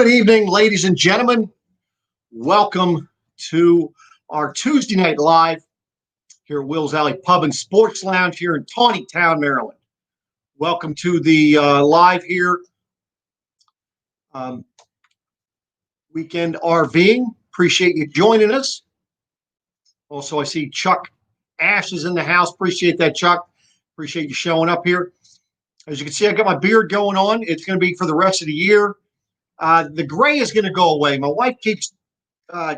Good evening, ladies and gentlemen. Welcome to our Tuesday night live here at Will's Alley Pub and Sports Lounge here in Taneytown, Maryland. Welcome to the live here. Weekend RVing. Appreciate you joining us. Also, I see Chuck Ash is in the house. Appreciate that, Chuck. Appreciate you showing up here. As you can see, I got my beard going on. It's going to be for the rest of the year. The gray is going to go away. My wife keeps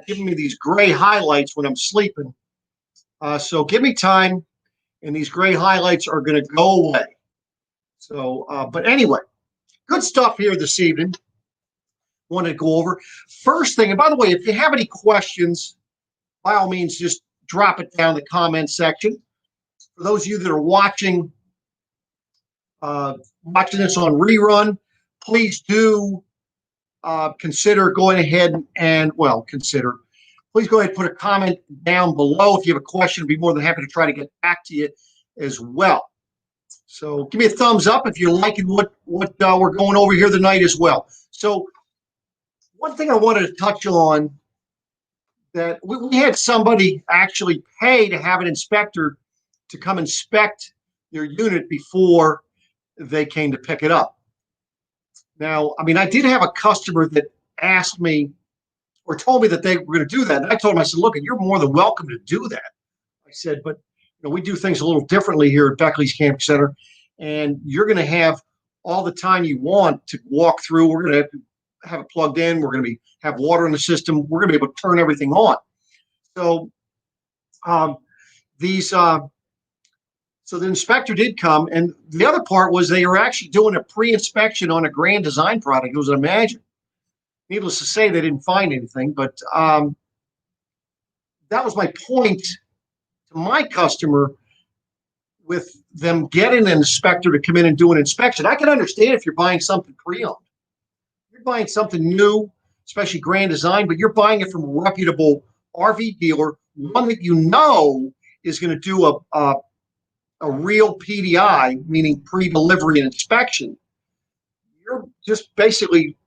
giving me these gray highlights when I'm sleeping. So give me time, and these gray highlights are going to go away. So, but anyway, good stuff here this evening. Want to go over. First thing, and by the way, if you have any questions, by all means, just drop it down in the comment section. For those of you that are watching this on rerun, please do consider going ahead and, please go ahead and put a comment down below. If you have a question, I'd be more than happy to try to get back to you as well. So give me a thumbs up if you're liking what we're going over here tonight as well. So one thing I wanted to touch on, that we had somebody actually pay to have an inspector to come inspect your unit before they came to pick it up. Now, I mean, I did have a customer that asked me or told me that they were going to do that. And I told him, I said, look, you're more than welcome to do that. I said, but we do things a little differently here at Beckley's Camping Center, and you're going to have all the time you want to walk through. We're going to have it plugged in. We're going to have water in the system. We're going to be able to turn everything on. So so the inspector did come, and the other part was they were actually doing a pre-inspection on a Grand Design product. It was an Imagine. Needless to say, they didn't find anything, but that was my point to my customer with them getting an inspector to come in and do an inspection. I can understand if you're buying something pre-owned. You're buying something new, especially Grand Design, but you're buying it from a reputable RV dealer, one that you know is going to do a real PDI, meaning pre-delivery inspection. You're just basically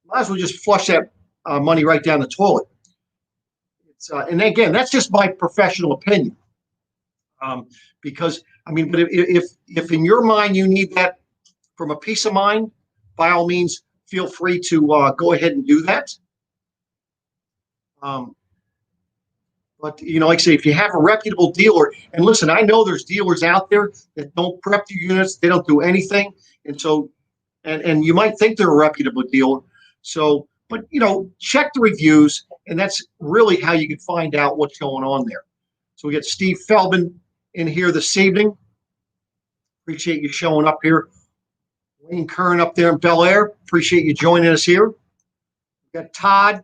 might as well just flush that money right down the toilet. And again, that's just my professional opinion. Because I mean, but if in your mind you need that from a peace of mind, by all means, feel free to go ahead and do that. But, like I say, if you have a reputable dealer, and listen, I know there's dealers out there that don't prep your units, they don't do anything. And so, and you might think they're a reputable dealer. So, but, check the reviews, and that's really how you can find out what's going on there. So we got Steve Feldman in here this evening. Appreciate you showing up here. Wayne Kern up there in Bel Air. Appreciate you joining us here. We got Todd.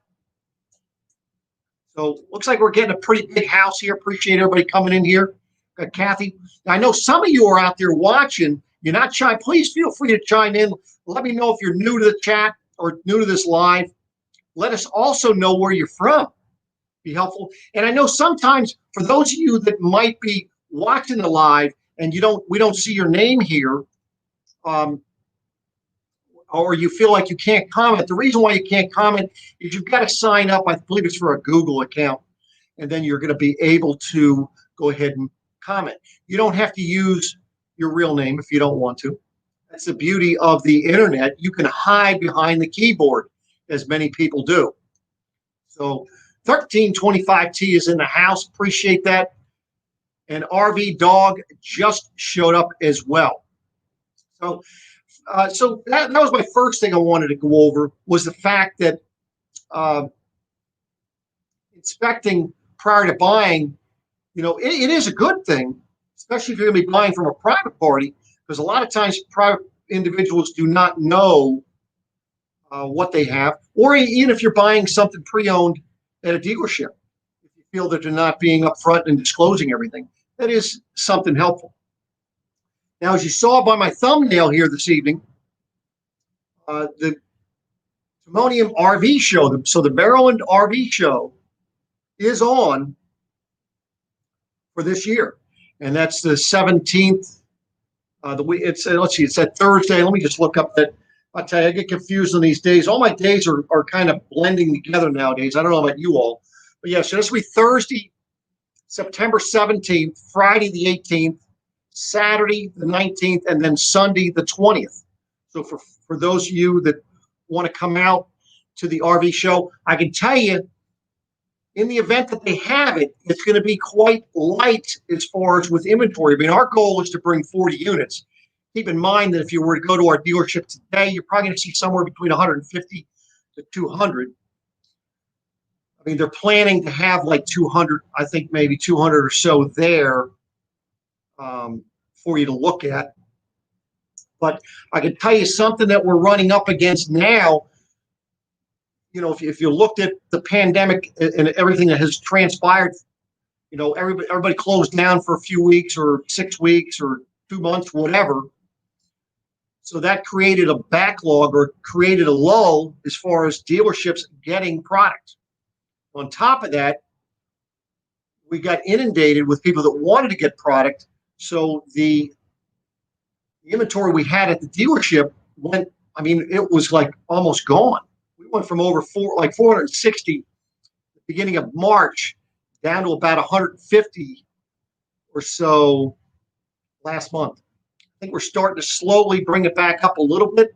So looks like we're getting a pretty big house here. Appreciate everybody coming in here. Got Kathy. Now, I know some of you are out there watching. You're not shy. Please feel free to chime in. Let me know if you're new to the chat or new to this live. Let us also know where you're from. Be helpful. And I know sometimes for those of you that might be watching the live and we don't see your name here, or you feel like you can't comment. The reason why you can't comment is you've got to sign up. I believe it's for a Google account, and then you're going to be able to go ahead and comment. You don't have to use your real name if you don't want to. That's the beauty of the internet. You can hide behind the keyboard, as many people do. So 1325T is in the house. Appreciate that. And RV Dog just showed up as well. So that was my first thing I wanted to go over, was the fact that inspecting prior to buying, it is a good thing, especially if you're going to be buying from a private party, because a lot of times private individuals do not know what they have, or even if you're buying something pre-owned at a dealership, if you feel that they're not being upfront and disclosing everything, that is something helpful. Now, as you saw by my thumbnail here this evening, the Timonium RV show, so the Maryland RV show is on for this year, and that's the 17th. Let's see, it's that Thursday. Let me just look up that I'll tell you, I get confused on these days. All my days are kind of blending together nowadays. I don't know about you all. But yeah, so this will be Thursday, September 17th, Friday the 18th, Saturday the 19th, and then Sunday the 20th. So for those of you that want to come out to the RV show, I can tell you, in the event that they have it, it's going to be quite light as far as with inventory. I mean, our goal is to bring 40 units. Keep in mind that if you were to go to our dealership today, you're probably going to see somewhere between 150 to 200. I mean, they're planning to have like 200, I think maybe 200 or so there for you to look at. But I can tell you something that we're running up against now. You know, if you looked at the pandemic and everything that has transpired, you know, everybody closed down for a few weeks or 6 weeks or 2 months, whatever. So that created a backlog or created a lull as far as dealerships getting product. On top of that, we got inundated with people that wanted to get product. So the inventory we had at the dealership went, I mean, it was like almost gone. We went from over 460 at the beginning of March down to about 150 or so last month. I think we're starting to slowly bring it back up a little bit.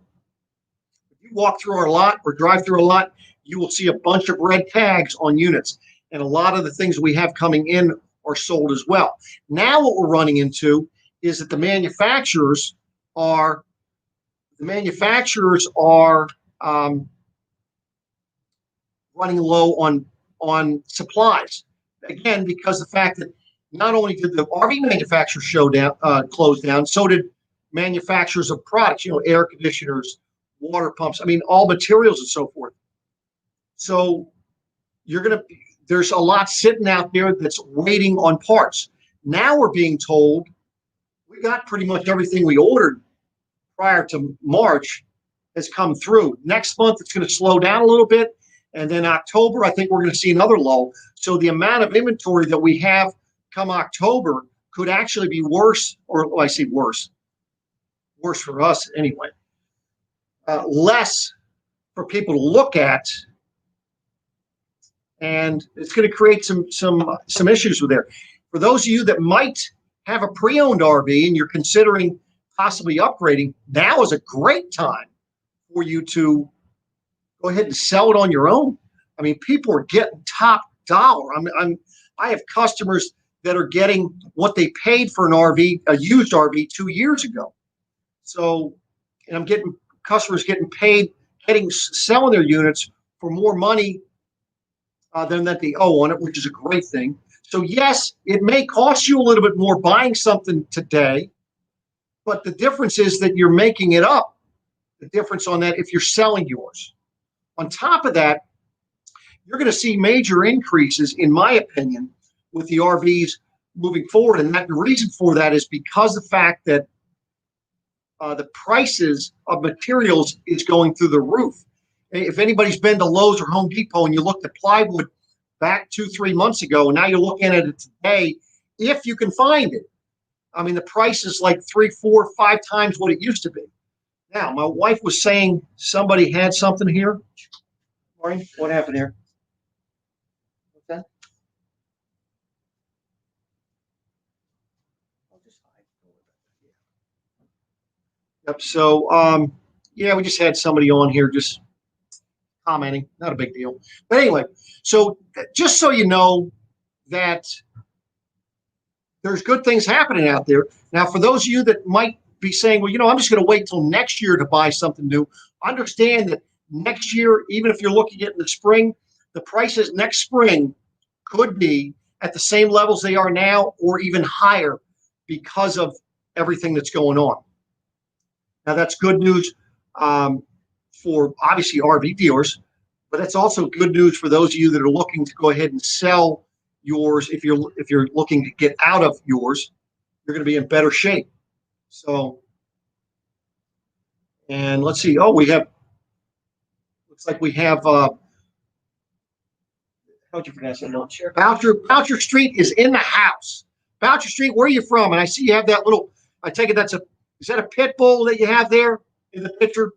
If you walk through our lot or drive through a lot, you will see a bunch of red tags on units. And a lot of the things we have coming in are sold as well. Now what we're running into is that the manufacturers are running low on supplies. Again, because the fact that not only did the RV manufacturers close down, so did manufacturers of products, you know, air conditioners, water pumps, I mean, all materials and so forth. So there's a lot sitting out there that's waiting on parts. Now we're being told we got pretty much everything we ordered prior to March has come through. Next month, it's going to slow down a little bit. And then October, I think we're going to see another lull. So the amount of inventory that we have come October could actually be worse, or well, I say worse for us anyway, less for people to look at. And it's going to create some issues with there. For those of you that might have a pre-owned RV and you're considering possibly upgrading, now is a great time for you to go ahead and sell it on your own. I mean, people are getting top dollar. I have customers that are getting what they paid for an RV, a used RV 2 years ago. So, and I'm getting customers getting paid, selling their units for more money than that they owe on it, which is a great thing. So yes, it may cost you a little bit more buying something today, but the difference is that you're making it up. The difference on that if you're selling yours. On top of that, you're going to see major increases, in my opinion, with the RVs moving forward. And the reason for that is because the fact that the prices of materials is going through the roof. If anybody's been to Lowe's or Home Depot and you looked at plywood back 2-3 months ago, and now you're looking at it today, if you can find it, I mean, the price is like 3, 4, 5 times what it used to be. Now, my wife was saying somebody had something here. Maureen, what happened here? What's that? I'll just hide. Yep. So, yeah, we just had somebody on here just commenting. Not a big deal. But anyway, so just so you know that there's good things happening out there. Now, for those of you that might be saying, well, you know, I'm just going to wait till next year to buy something new, understand that next year, even if you're looking at in the spring, the prices next spring could be at the same levels they are now or even higher because of everything that's going on. Now, that's good news for obviously RV dealers, but that's also good news for those of you that are looking to go ahead and sell yours. If you're looking to get out of yours, you're going to be in better shape. So, and let's see. Oh, looks like we have, how'd you pronounce that? Boucher Street is in the house. Boucher Street, where are you from? And I see you have that little, I take it is that a pit bull that you have there in the picture?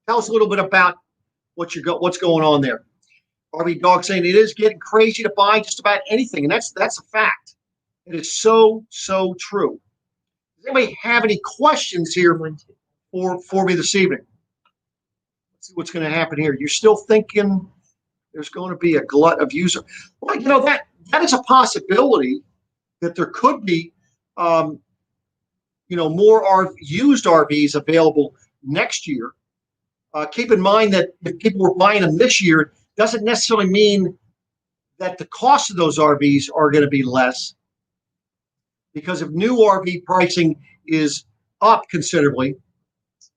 Tell us a little bit about what's going on there. RV Dog saying it is getting crazy to buy just about anything, and that's a fact. It is so true. Does anybody have any questions here for me this evening? Let's see what's going to happen here. You're still thinking there's going to be a glut of user. Well, that is a possibility that there could be, more used RVs available next year. Keep in mind that if people were buying them this year, doesn't necessarily mean that the cost of those RVs are going to be less. Because if new RV pricing is up considerably,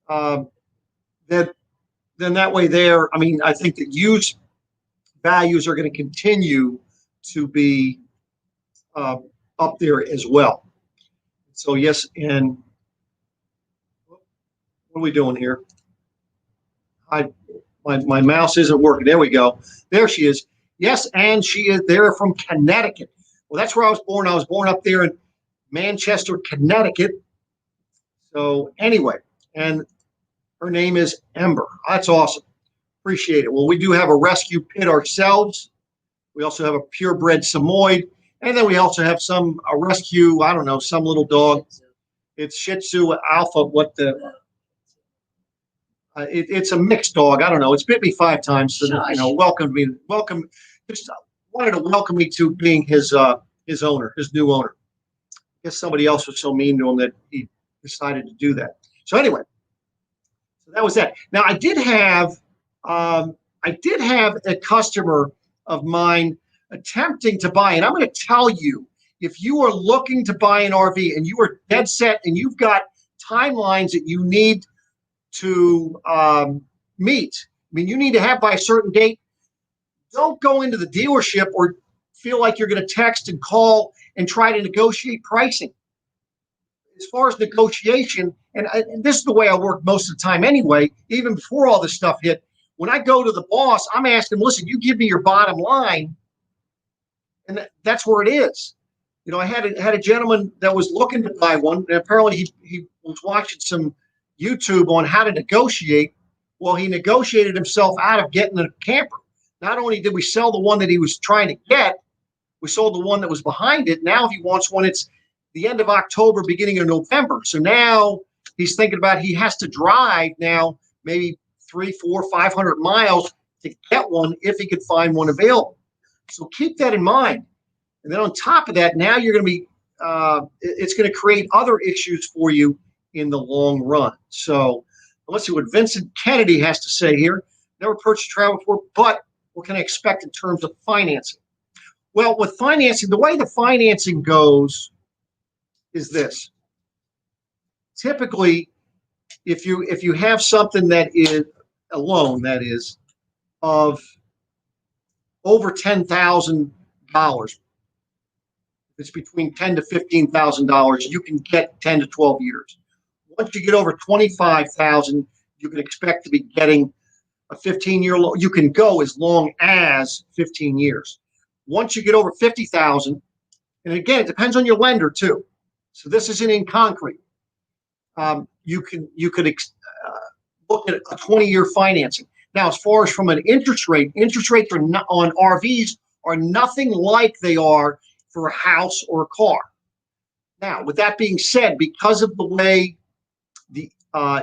then that way there, I think that used values are going to continue to be up there as well. So yes, and what are we doing here? My mouse isn't working. There we go. There she is. Yes, and she is there from Connecticut. Well, that's where I was born. I was born up there in Manchester, Connecticut. So anyway, and her name is Ember. That's awesome. Appreciate it. Well, we do have a rescue pit ourselves. We also have a purebred Samoyed. And then we also have a rescue, I don't know, some little dog. It's Shih Tzu Alpha. It's a mixed dog. I don't know. It's bit me 5 times. So, welcome. Just wanted to welcome me to being his owner, his new owner. I guess somebody else was so mean to him that he decided to do that. So anyway, so that was that. Now I did have a customer of mine attempting to buy, and I'm going to tell you, if you are looking to buy an RV and you are dead set and you've got timelines that you need to meet, you need to have by a certain date, don't go into the dealership or feel like you're going to text and call and try to negotiate pricing. As far as negotiation, and this is the way I work most of the time anyway, even before all this stuff hit, when I go to the boss, I'm asking, listen, you give me your bottom line, and that's where it is. I had a gentleman that was looking to buy one, and apparently he was watching some YouTube on how to negotiate. Well, he negotiated himself out of getting a camper. Not only did we sell the one that he was trying to get, we sold the one that was behind it. Now, if he wants one, it's the end of October, beginning of November. So now he's thinking about he has to drive now maybe 300, 400, 500 miles to get one if he could find one available. So keep that in mind. And then on top of that, now you're going to be, it's going to create other issues for you in the long run. So let's see what Vincent Kennedy has to say here. Never purchased travel before, but what can I expect in terms of financing? Well, with financing, the way the financing goes is this. Typically, if you have something that is a loan that is of over $10,000, it's between $10,000 to $15,000, you can get 10 to 12 years. Once you get over 25,000, you can expect to be getting a 15-year loan. You can go as long as 15 years. Once you get over 50,000, and again, it depends on your lender too. So this isn't in concrete. You could look at a 20-year financing. Now, as far as from an interest rates are not, on RVs are nothing like they are for a house or a car. Now, with that being said, because of the way the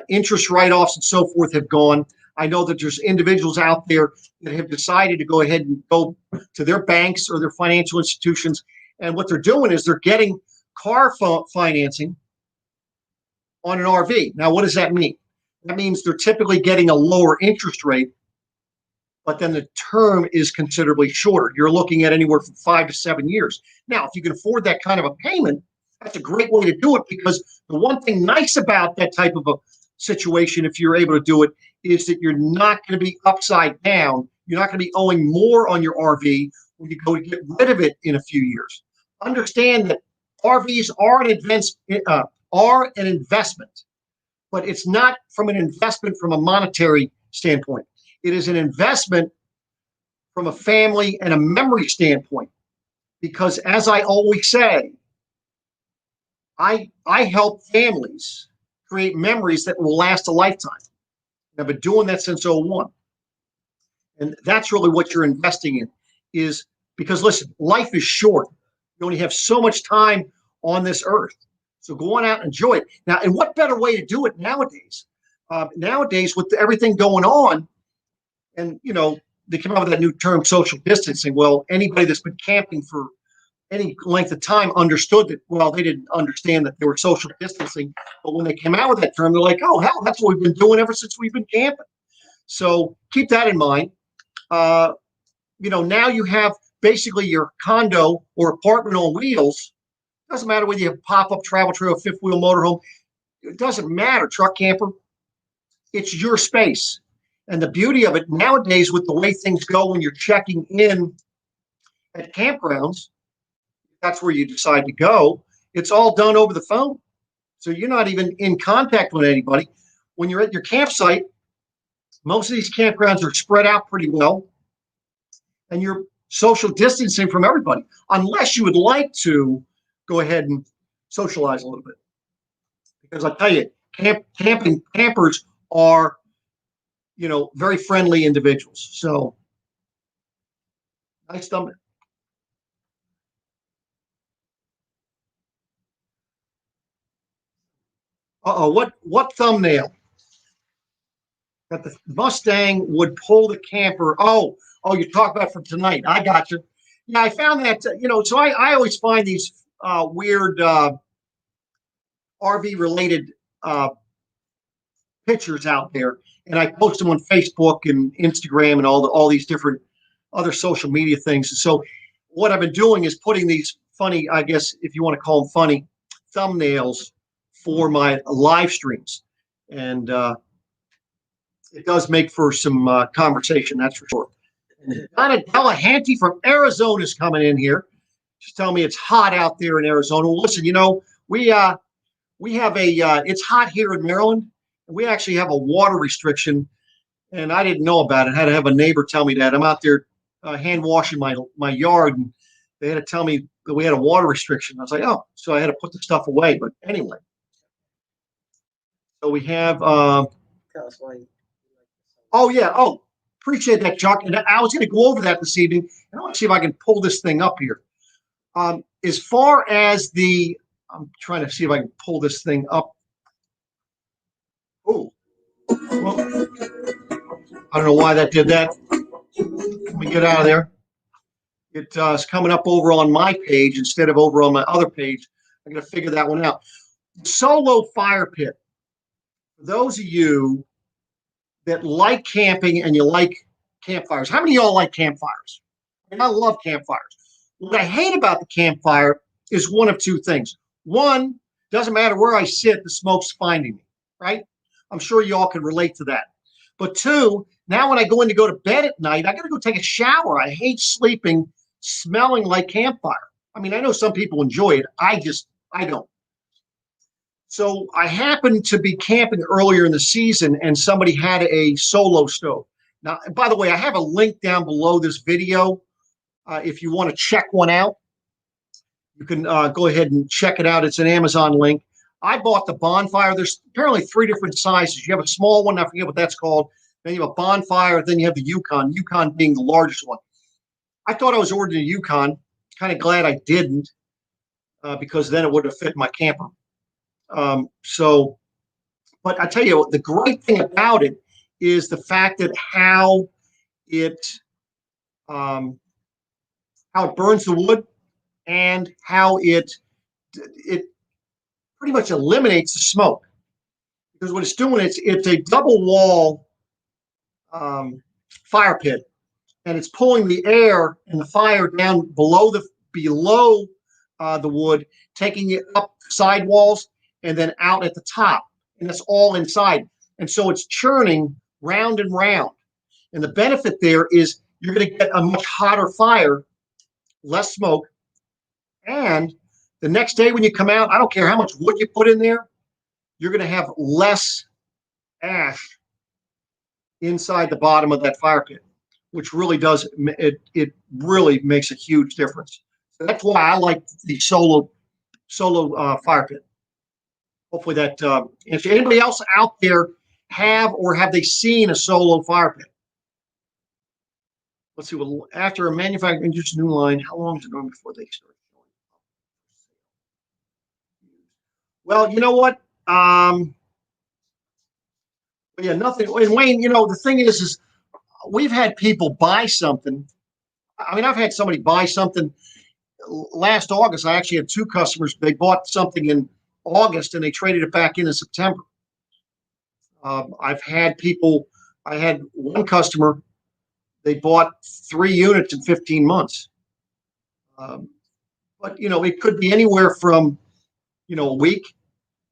interest write-offs and so forth have gone, I know that there's individuals out there that have decided to go ahead and go to their banks or their financial institutions, and what they're doing is they're getting car financing on an RV. Now, what does that mean? That means they're typically getting a lower interest rate, but then the term is considerably shorter. You're looking at anywhere from 5 to 7 years. Now, if you can afford that kind of a payment, that's a great way to do it, because the one thing nice about that type of a situation, if you're able to do it, is that you're not going to be upside down. You're not going to be owing more on your RV when you go to get rid of it in a few years. Understand that RVs are an investment, but it's not from an investment from a monetary standpoint. It is an investment from a family and a memory standpoint, because as I always say, I help families create memories that will last a lifetime. I've been doing that since '01. And that's really what you're investing in, is because listen, life is short. You only have so much time on this earth. So go on out and enjoy it. Now, and what better way to do it nowadays? Nowadays, with everything going on, and they came out with that new term, social distancing. Well, anybody that's been camping for any length of time understood that. Well, they didn't understand that they were social distancing, but when they came out with that term, they're like, "Oh, hell, that's what we've been doing ever since we've been camping." So keep that in mind. Uh, now you have basically your condo or apartment on wheels. Doesn't matter whether you have pop-up travel trailer, fifth wheel motorhome. It doesn't matter, truck camper. It's your space. And the beauty of it nowadays, with the way things go when you're checking in at campgrounds, that's where you decide to go. It's all done over the phone. So you're not even in contact with anybody. When you're at your campsite, most of these campgrounds are spread out pretty well, and you're social distancing from everybody, unless you would like to go ahead and socialize a little bit. Because I tell you, campers are, very friendly individuals. So nice thumbnail. What thumbnail? That the Mustang would pull the camper. You talk about for tonight. I got you. Yeah, I found that, so I always find these weird RV related pictures out there, and I post them on Facebook and Instagram and all these different other social media things. So what I've been doing is putting these funny, I guess if you want to call them funny, thumbnails for my live streams, and it does make for some conversation, that's for sure. Donna Delahanty from Arizona is coming in here. She's telling me it's hot out there in Arizona. Well, listen, we have it's hot here in Maryland. We actually have a water restriction, and I didn't know about it. I had to have a neighbor tell me that. I'm out there hand washing my yard, and they had to tell me that we had a water restriction. I was like, oh, so I had to put the stuff away. But anyway, so we have. Tell us why. Oh yeah. Oh, appreciate that, Chuck. And I was going to go over that this evening, and I want to see if I can pull this thing up here. As far as I'm trying to see if I can pull this thing up. Oh, well, I don't know why that did that. Let me get out of there. It's coming up over on my page instead of over on my other page. I'm going to figure that one out. Solo fire pit. For those of you that like camping and you like campfires, how many of y'all like campfires? I love campfires. What I hate about the campfire is one of two things. One, doesn't matter where I sit, the smoke's finding me, right? I'm sure y'all can relate to that. But two, now when I go to bed at night, I got to go take a shower. I hate sleeping smelling like campfire. I mean, I know some people enjoy it. I don't. So I happened to be camping earlier in the season, and somebody had a solo stove. Now, by the way, I have a link down below this video. If you want to check one out, you can go ahead and check it out. It's an Amazon link. I bought the bonfire. There's apparently 3 different sizes. You have a small one. I forget what that's called. Then you have a bonfire. Then you have the Yukon, Yukon being the largest one. I thought I was ordering a Yukon. Kind of glad I didn't, because then it would have fit my camper. But I tell you, the great thing about it is the fact that how it burns the wood, and how it pretty much eliminates the smoke. Because what it's doing, it's a double wall fire pit, and it's pulling the air and the fire down below the wood, taking it up sidewalls and then out at the top, and that's all inside. And so it's churning round and round. And the benefit there is you're going to get a much hotter fire, less smoke, and the next day when you come out, I don't care how much wood you put in there, you're going to have less ash inside the bottom of that fire pit, which really does, it really makes a huge difference. So that's why I like the solo fire pit. Hopefully that answers. Anybody else out there have or have they seen a solo fire pit? Let's see. Well, after a manufacturer introduces a new line, how long is it going before they start showing up? Well, you know what? Yeah, nothing. And Wayne, the thing is we've had people buy something. I mean, I've had somebody buy something last August. I actually had two customers. They bought something in August and they traded it back in September. I've had people. I had one customer. They bought 3 units in 15 months. But it could be anywhere from a week,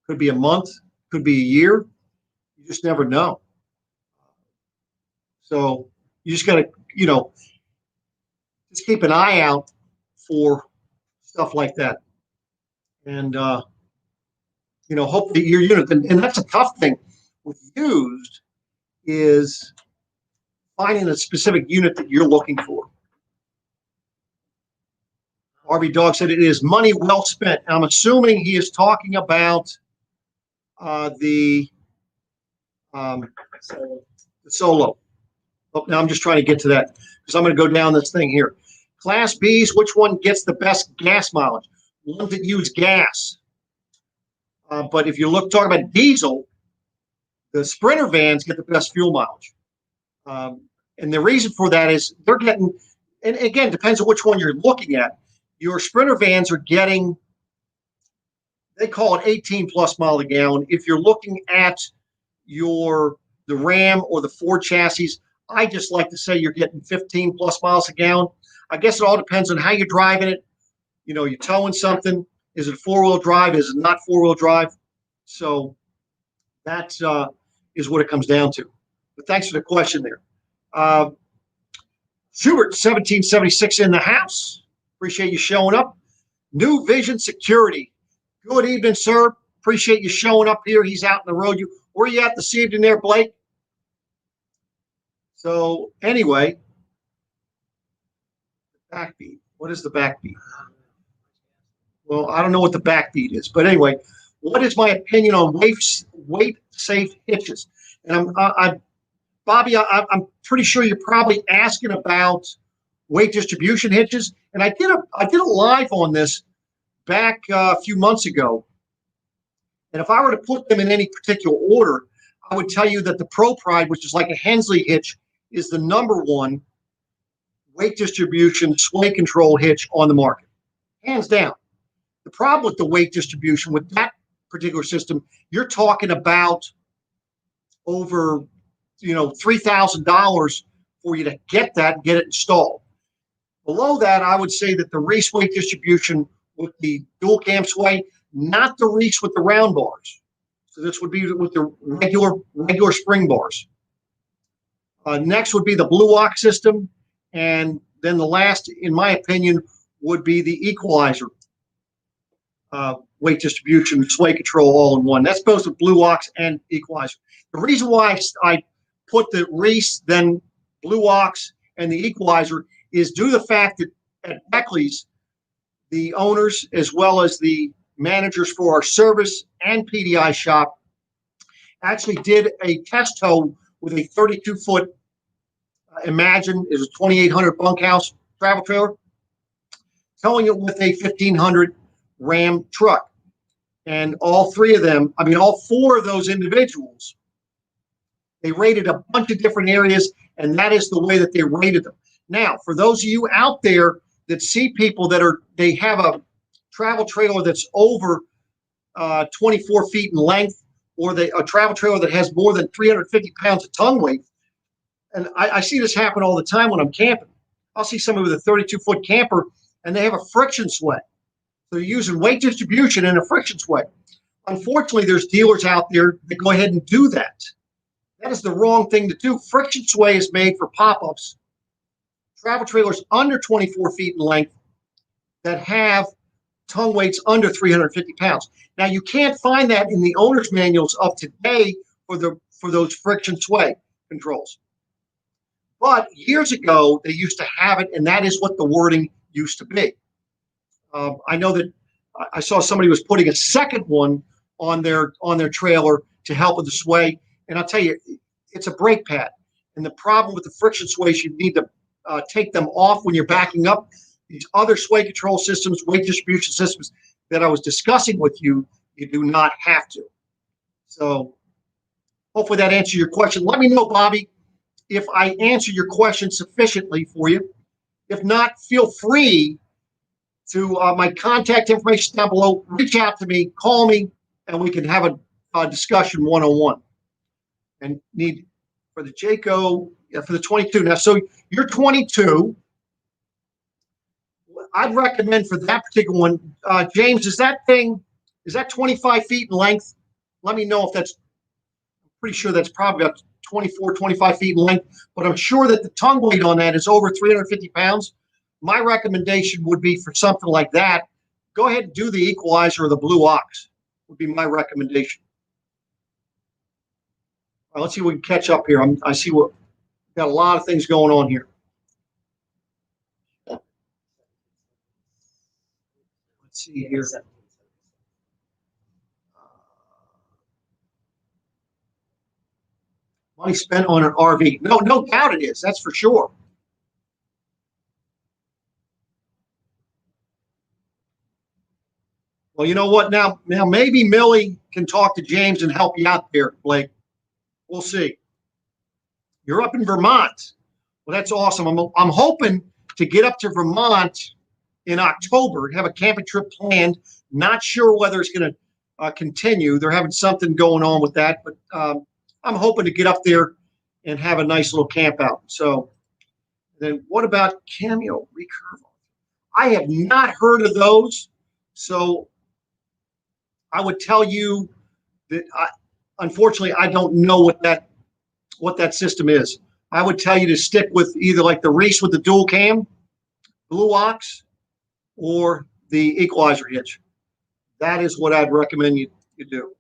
could be a month, could be a year. You just never know. So you just got to just keep an eye out for stuff like that, and hope that your unit. And that's a tough thing with used is finding a specific unit that you're looking for. RB Dog said it is money well spent. I'm assuming he is talking about the Solo. Oh, now I'm just trying to get to that because I'm going to go down this thing here. Class Bs, which one gets the best gas mileage? Ones that use gas. But if you talk about diesel, the Sprinter vans get the best fuel mileage. And the reason for that is they're getting, and again, depends on which one you're looking at. Your Sprinter vans are getting, they call it 18 plus mile a gallon. If you're looking at the Ram or the Ford chassis, I just like to say you're getting 15 plus miles a gallon. I guess it all depends on how you're driving it. You're towing something. Is it 4-wheel drive? Is it not 4-wheel drive? So that is what it comes down to. But thanks for the question there. Schubert, 1776 in the house. Appreciate you showing up. New Vision Security. Good evening, sir. Appreciate you showing up here. He's out on the road. Where are you at this evening there, Blake? So anyway, backbeat. What is the backbeat? Well, I don't know what the backbeat is, but anyway, what is my opinion on weight-safe hitches? And Bobby, I'm pretty sure you're probably asking about weight distribution hitches. And I did a live on this back a few months ago. And if I were to put them in any particular order, I would tell you that the Pro Pride, which is like a Hensley hitch, is the #1 weight distribution sway control hitch on the market, hands down. The problem with the weight distribution with that particular system, you're talking about over $3,000 for you to get that and get it installed. Below that, I would say that the Reese weight distribution with the dual cam sway, not the Reese with the round bars. So this would be with the regular spring bars. Next would be the Blue Ox system, and then the last, in my opinion, would be the Equalizer weight distribution, sway control all in one. That's both with Blue Ox and Equalizer. The reason why I put the Reese, then Blue Ox, and the Equalizer is due to the fact that at Beckley's, the owners as well as the managers for our service and PDI shop actually did a test tow with a 32-foot, Imagine is a 2,800 bunkhouse travel trailer, towing it with a 1,500 Ram truck. And all four of those individuals, they rated a bunch of different areas, and that is the way that they rated them. Now, for those of you out there that see people they have a travel trailer that's over 24 feet in length, or a travel trailer that has more than 350 pounds of tongue weight, and I see this happen all the time when I'm camping. I'll see somebody with a 32-foot camper, and they have a friction sway. So they're using weight distribution and a friction sway. Unfortunately, there's dealers out there that go ahead and do that. That is the wrong thing to do. Friction sway is made for pop-ups. Travel trailers under 24 feet in length that have tongue weights under 350 pounds. Now, you can't find that in the owner's manuals of today for those friction sway controls. But years ago, they used to have it, and that is what the wording used to be. I know that I saw somebody was putting a second one on their trailer to help with the sway, And I'll tell you, it's a brake pad. And the problem with the friction sways, you need to take them off when you're backing up. These other sway control systems, weight distribution systems that I was discussing with you, you do not have to. So hopefully that answers your question. Let me know, Bobby, if I answer your question sufficiently for you. If not, feel free to my contact information down below. Reach out to me, call me, and we can have a discussion one-on-one. And need for the Jayco, for the 22. Now, so you're 22. I'd recommend for that particular one, James, is that 25 feet in length? Let me know if that's, I'm pretty sure that's probably about 24, 25 feet in length, but I'm sure that the tongue weight on that is over 350 pounds. My recommendation would be for something like that, go ahead and do the Equalizer or the Blue Ox would be my recommendation. All right, let's see if we can catch up here. I see what got a lot of things going on here. Let's see here. Money spent on an RV. No doubt it is. That's for sure. Well, you know what? Now maybe Millie can talk to James and help you out there, Blake. We'll see. You're up in Vermont. Well, that's awesome. I'm hoping to get up to Vermont in October, have a camping trip planned. Not sure whether it's going to continue. They're having something going on with that, but I'm hoping to get up there and have a nice little camp out. So then what about Cameo Recurve? I have not heard of those. So I would tell you that unfortunately, I don't know what that system is. I would tell you to stick with either like the Reese with the dual cam, Blue Ox, or the Equalizer hitch. That is what I'd recommend you do.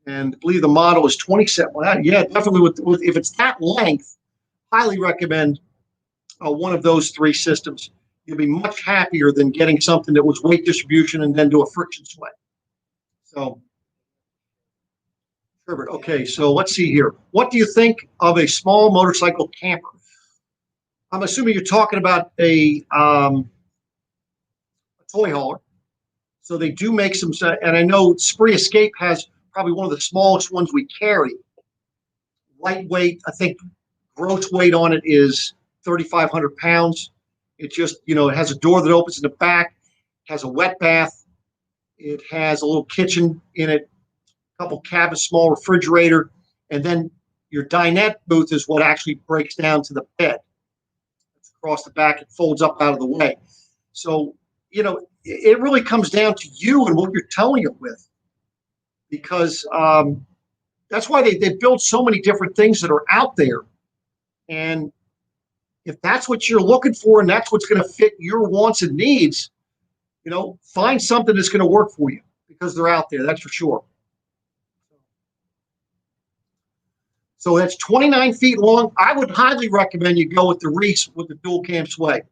And I believe the model is 27. Well, yeah, definitely. With if it's that length, highly recommend one of those three systems. You'll be much happier than getting something that was weight distribution and then do a friction sway. So, Herbert, okay, so let's see here. What do you think of a small motorcycle camper? I'm assuming you're talking about a toy hauler. So they do make some, and I know Spree Escape has probably one of the smallest ones we carry. Lightweight, I think gross weight on it is 3,500 pounds. It just, it has a door that opens in the back, has a wet bath. It has a little kitchen in it, a couple cabinets, small refrigerator, and then your dinette booth is what actually breaks down to the bed. It's across the back, it folds up out of the way. So, it really comes down to you and what you're towing it with, because that's why they build so many different things that are out there. And if that's what you're looking for and that's what's going to fit your wants and needs, find something that's going to work for you, because they're out there, that's for sure. So that's 29 feet long. I would highly recommend you go with the Reese with the dual cam sway,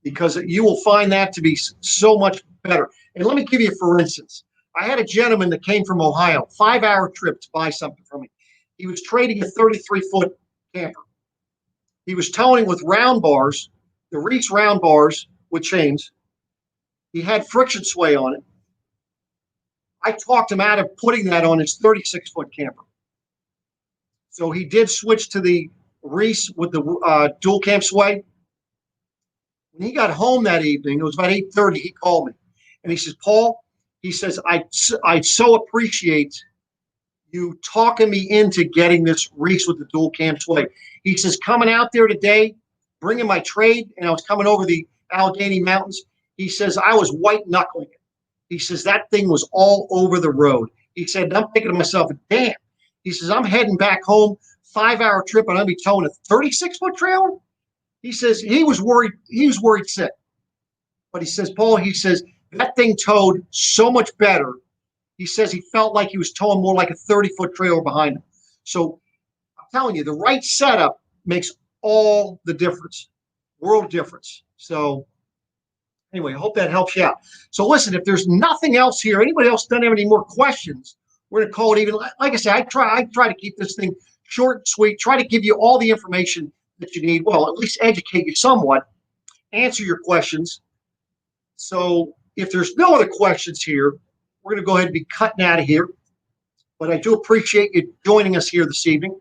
because you will find that to be so much better. And let me give you, for instance, I had a gentleman that came from Ohio, 5-hour trip to buy something from me. He was trading a 33-foot camper. He was towing with round bars, the Reese round bars with chains. He had friction sway on it. I talked him out of putting that on his 36-foot camper. So he did switch to the Reese with the dual cam sway. When he got home that evening, it was about 8:30, he called me. And he says, Paul, he says, I so appreciate you talking me into getting this Reese with the dual cam sway. He says, coming out there today, bringing my trade, and I was coming over the Allegheny Mountains, he says, I was white knuckling it. He says, that thing was all over the road. He said, I'm thinking to myself, damn. He says, I'm heading back home, 5-hour trip, and I'm going to be towing a 36-foot trailer. He says he was worried sick. But he says, Paul, he says, that thing towed so much better. He says he felt like he was towing more like a 30-foot trailer behind him. So I'm telling you, the right setup makes all the difference, world difference. So anyway, I hope that helps you out. So listen, if there's nothing else here, anybody else doesn't have any more questions, We're going to call it even. Like I said, I try to keep this thing short and sweet, try to give you all the information that you need. Well, at least educate you somewhat, answer your questions. So if there's no other questions here, we're going to go ahead and be cutting out of here. But I do appreciate you joining us here this evening.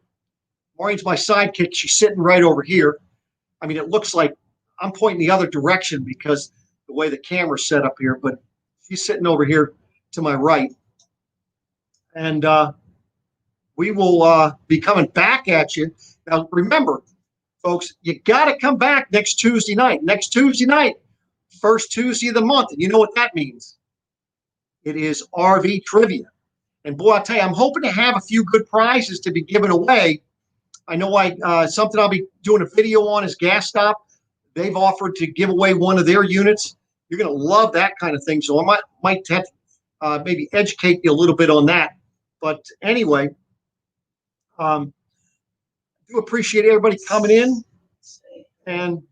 Maureen's my sidekick. She's sitting right over here. I mean, it looks like I'm pointing the other direction because the way the camera's set up here, but she's sitting over here to my right. And we will be coming back at you. Now, remember, folks, you got to come back next Tuesday night. Next Tuesday night, first Tuesday of the month. And you know what that means? It is RV trivia. And boy, I'll tell you, I'm hoping to have a few good prizes to be given away. I know something I'll be doing a video on is Gas Stop. They've offered to give away one of their units. You're going to love that kind of thing. So I might have to maybe educate you a little bit on that. But anyway, I do appreciate everybody coming in. And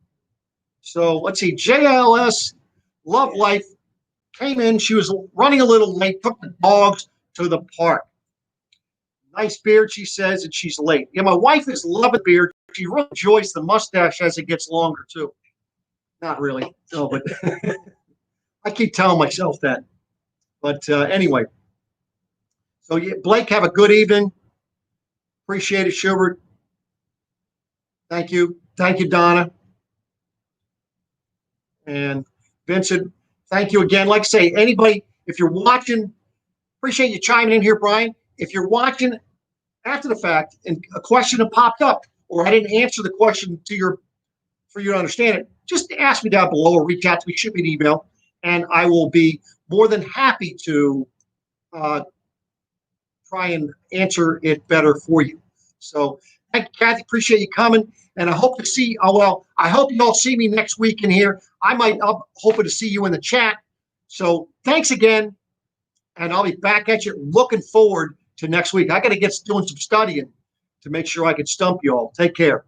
so let's see, JLS Love Life came in. She was running a little late, took the dogs to the park. Nice beard, she says, and she's late. Yeah, my wife is loving beard. She really enjoys the mustache as it gets longer, too. Not really, no, but I keep telling myself that. But anyway, so yeah, Blake, have a good evening. Appreciate it, Schubert. Thank you. Thank you, Donna. And Vincent, thank you again. Like I say, anybody, if you're watching, appreciate you chiming in here, Brian. If you're watching after the fact and a question had popped up, or I didn't answer the question for you to understand it, just ask me down below or reach out to me, shoot me an email, and I will be more than happy to try and answer it better for you. So thank you, Kathy. Appreciate you coming. And I hope to see, I hope you all see me next week in here. I'm hoping to see you in the chat. So thanks again. And I'll be back at you. Looking forward to next week. I got to get doing some studying to make sure I can stump you all. Take care.